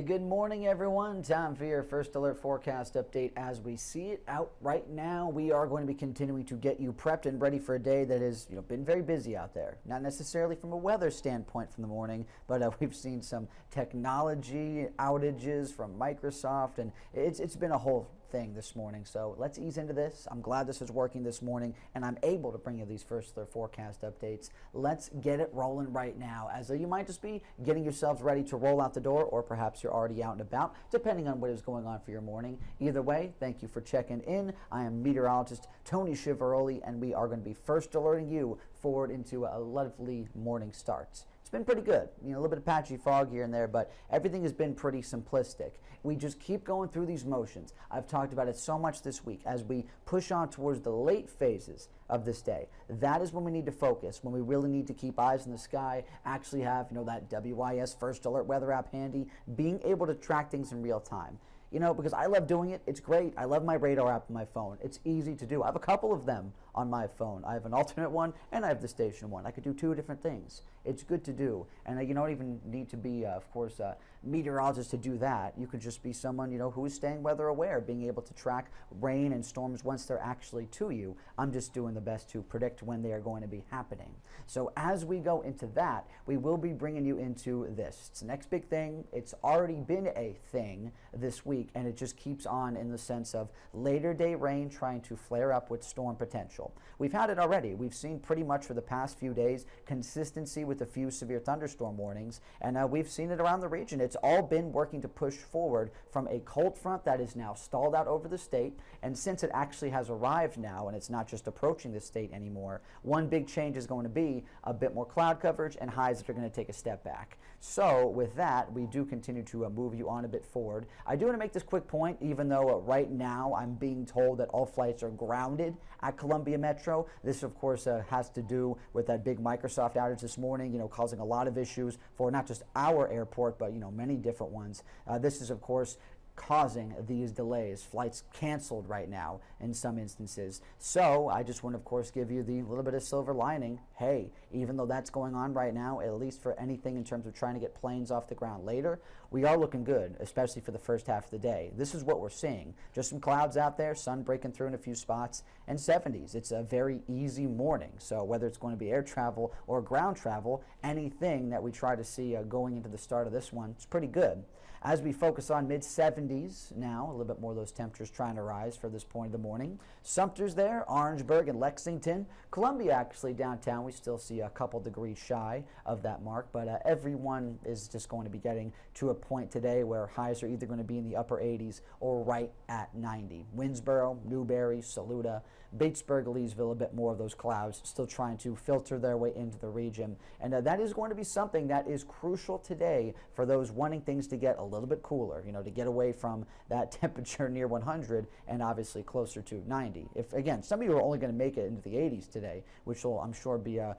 Good morning, everyone. Time for your first alert forecast update as we see it out right now. We are going to be continuing to get you prepped and ready for a day that has been very busy out there. Not necessarily from a weather standpoint from the morning, but we've seen some technology outages from Microsoft, and it's been a whole thing this morning. So let's ease into this. I'm glad this is working this morning and I'm able to bring you these first alert forecast updates. Let's get it rolling right now, as you might just be getting yourselves ready to roll out the door, or perhaps you're already out and about, depending on what is going on for your morning. Either way, thank you for checking in. I am meteorologist Tony Chivaroli, and we are going to be first alerting you forward into a lovely morning start. It's been pretty good. A little bit of patchy fog here and there, but everything has been pretty simplistic. We just keep going through these motions. I've talked about it so much this week as we push on towards the late phases of this day. That is when we need to focus, when we really need to keep eyes in the sky, actually have, that WIS First Alert weather app handy, being able to track things in real time. Because I love doing it. It's great. I love my radar app on my phone. It's easy to do. I have a couple of them on my phone. I have an alternate one and I have the station one. I could do two different things. It's good to do. And you don't even need to be, of course, a meteorologist to do that. You could just be someone, who is staying weather aware, being able to track rain and storms once they're actually to you. I'm just doing the best to predict when they are going to be happening. So as we go into that, we will be bringing you into this. It's the next big thing. It's already been a thing this week, and it just keeps on in the sense of later day rain trying to flare up with storm potential. We've had it already. We've seen pretty much for the past few days consistency with a few severe thunderstorm warnings, and we've seen it around the region. It's all been working to push forward from a cold front that is now stalled out over the state, and since it actually has arrived now and it's not just approaching the state anymore, one big change is going to be a bit more cloud coverage and highs that are going to take a step back. So with that, we do continue to move you on a bit forward. I do want to make this quick point, even though right now I'm being told that all flights are grounded at Columbia Metro. This, of course, has to do with that big Microsoft outage this morning, causing a lot of issues for not just our airport, but, many different ones. This is, of course, causing these delays. Flights canceled right now in some instances. So I just want to, of course, give you the little bit of silver lining. Hey, even though that's going on right now, at least for anything in terms of trying to get planes off the ground later, we are looking good, especially for the first half of the day. This is what we're seeing. Just some clouds out there, sun breaking through in a few spots, and 70s. It's a very easy morning. So whether it's going to be air travel or ground travel, anything that we try to see going into the start of this one, it's pretty good. As we focus on mid-70s now, a little bit more of those temperatures trying to rise for this point of the morning. Sumter's there, Orangeburg and Lexington. Columbia, actually, downtown, we still see a couple degrees shy of that mark, but everyone is just going to be getting to a point today where highs are either going to be in the upper 80s or right at 90. Winsboro, Newberry, Saluda, Batesburg, Leesville, a bit more of those clouds still trying to filter their way into the region. And that is going to be something that is crucial today for those wanting things to get a little bit cooler, to get away from that temperature near 100 and obviously closer to 90. If, again, some of you are only going to make it into the 80s today, which will, I'm sure, be a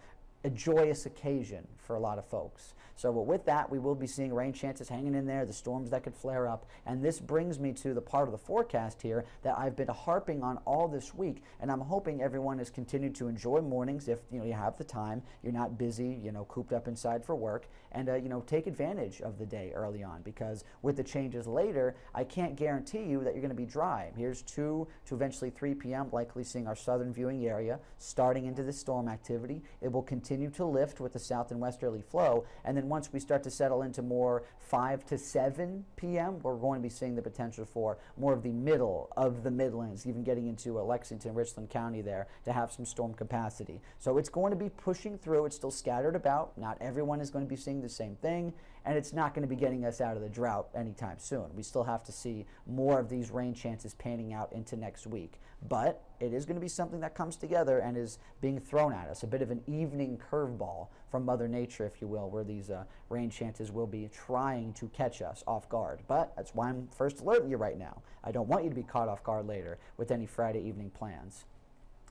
joyous occasion for a lot of folks. So with that, we will be seeing rain chances hanging in there, the storms that could flare up, and this brings me to the part of the forecast here that I've been harping on all this week, and I'm hoping everyone has continued to enjoy mornings if you have the time, you're not busy, cooped up inside for work, and take advantage of the day early on, because with the changes later, I can't guarantee you that you're going to be dry. Here's 2 to eventually 3 p.m., likely seeing our southern viewing area starting into this storm activity. It will continue to lift with the south and westerly flow, and then once we start to settle into more 5 to 7 p.m., we're going to be seeing the potential for more of the middle of the Midlands, even getting into Lexington, Richland County there to have some storm capacity. So it's going to be pushing through. It's still scattered about. Not everyone is going to be seeing the same thing, and it's not going to be getting us out of the drought anytime soon. We still have to see more of these rain chances panning out into next week. But it is going to be something that comes together and is being thrown at us, a bit of an evening curveball from Mother Nature, if you will, where these rain chances will be trying to catch us off guard. But that's why I'm first alerting you right now. I don't want you to be caught off guard later with any Friday evening plans.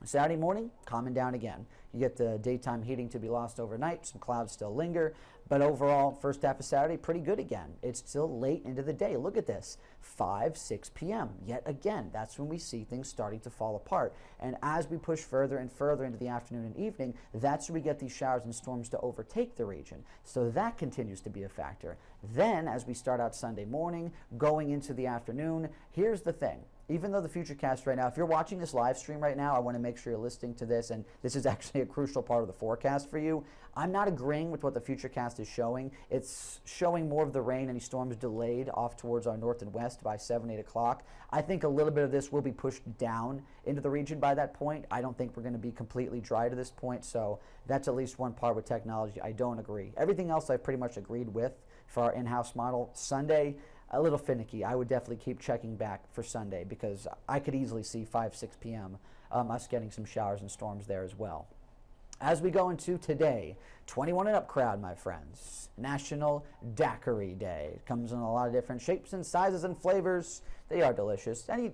Saturday morning, calming down again. You get the daytime heating to be lost overnight. Some clouds still linger. But overall, first half of Saturday, pretty good again. It's still late into the day. Look at this, 5, 6 p.m. Yet again, that's when we see things starting to fall apart. And as we push further and further into the afternoon and evening, that's when we get these showers and storms to overtake the region. So that continues to be a factor. Then, as we start out Sunday morning, going into the afternoon, here's the thing. Even though the Futurecast right now, if you're watching this live stream right now, I want to make sure you're listening to this, and this is actually a crucial part of the forecast for you. I'm not agreeing with what the Futurecast is showing. It's showing more of the rain, any storms delayed off towards our north and west by 7, 8 o'clock. I think a little bit of this will be pushed down into the region by that point. I don't think we're going to be completely dry to this point, so that's at least one part with technology I don't agree. Everything else I've pretty much agreed with for our in-house model. Sunday, a little finicky. I would definitely keep checking back for Sunday because I could easily see 5, 6 p.m. Us getting some showers and storms there as well. As we go into today, 21 and up crowd, my friends. National Daiquiri Day. It comes in a lot of different shapes and sizes and flavors. They are delicious. And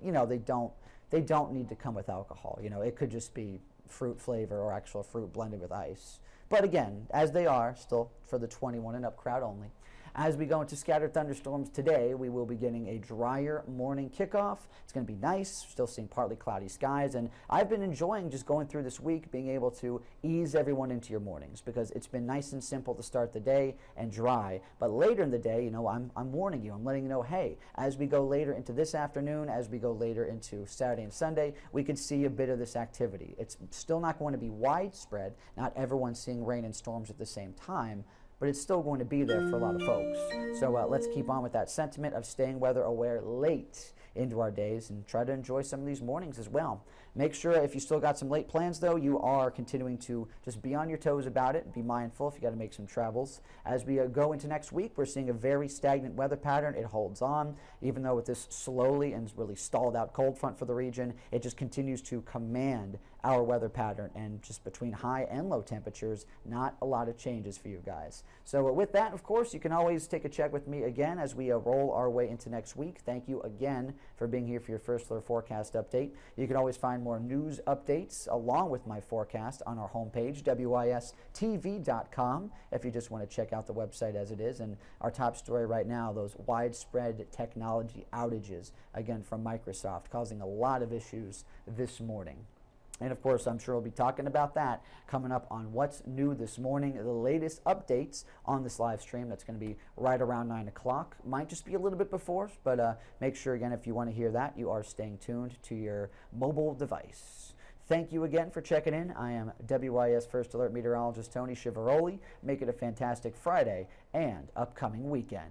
they don't need to come with alcohol. It could just be fruit flavor or actual fruit blended with ice. But again, as they are, still for the 21 and up crowd only. As we go into scattered thunderstorms today, we will be getting a drier morning kickoff. It's going to be nice, still seeing partly cloudy skies, and I've been enjoying just going through this week, being able to ease everyone into your mornings because it's been nice and simple to start the day and dry. But later in the day, I'm warning you, I'm letting you know, hey, as we go later into this afternoon, as we go later into Saturday and Sunday, we could see a bit of this activity. It's still not going to be widespread, not everyone's seeing rain and storms at the same time, but it's still going to be there for a lot of folks. So let's keep on with that sentiment of staying weather aware late into our days and try to enjoy some of these mornings as well. Make sure if you still got some late plans though, you are continuing to just be on your toes about it. Be mindful if you got to make some travels. As we go into next week, we're seeing a very stagnant weather pattern. It holds on, even though with this slowly and really stalled out cold front for the region, it just continues to command our weather pattern, and just between high and low temperatures, not a lot of changes for you guys. So with that, of course, you can always take a check with me again as we roll our way into next week. Thank you again for being here for your First Alert forecast update. You can always find more news updates along with my forecast on our homepage, wistv.com, if you just want to check out the website as it is. And our top story right now, those widespread technology outages, again from Microsoft, causing a lot of issues this morning. And of course, I'm sure we'll be talking about that coming up on What's New This Morning, the latest updates on this live stream. That's going to be right around 9 o'clock. Might just be a little bit before, but make sure, again, if you want to hear that, you are staying tuned to your mobile device. Thank you again for checking in. I am WIS First Alert meteorologist Tony Chivaroli. Make it a fantastic Friday and upcoming weekend.